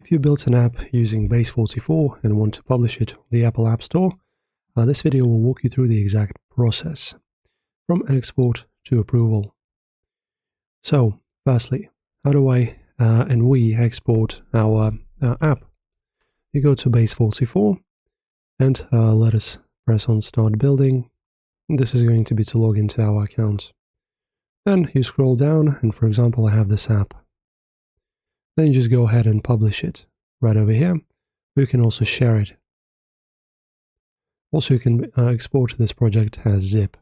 If you built an app using BASE44 and want to publish it on the Apple App Store, this video will walk you through the exact process, from export to approval. So, firstly, how do I and we export our app? You go to BASE44 and let us press on Start Building. This is going to be to log into our account. Then you scroll down, and for example, I have this app. Then you just go ahead and publish it right over here. You can also share it. Also, you can export this project as zip.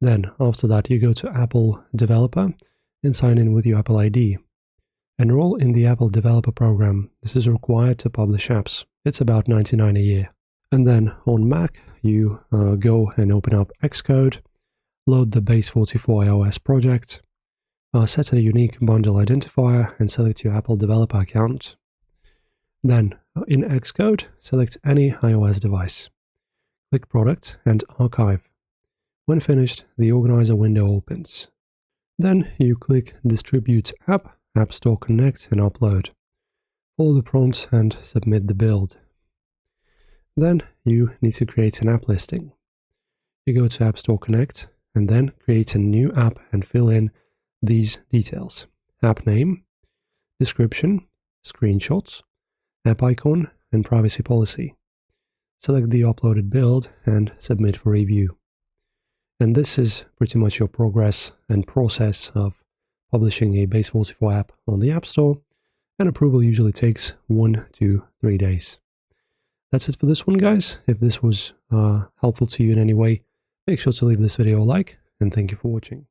Then, after that, you go to Apple Developer and sign in with your Apple ID. Enroll in the Apple Developer Program. This is required to publish apps. It's about $99 a year. And then on Mac, you go and open up Xcode, load the BASE44 iOS project, set a unique bundle identifier, and select your Apple Developer account. Then, in Xcode, select any iOS device. Click Product and Archive. When finished, the Organizer window opens. Then you click Distribute App, App Store Connect, and Upload. Follow the prompts and submit the build. Then you need to create an app listing. You go to App Store Connect and then create a new app and fill in these details: app name, description, screenshots, app icon, and privacy policy. Select the uploaded build and submit for review. And this is pretty much your progress and process of publishing a BASE44 app on the App Store, and approval usually takes 1 to 3 days. That's it for this one, guys. If this was helpful to you in any way, make sure to leave this video a like, and thank you for watching.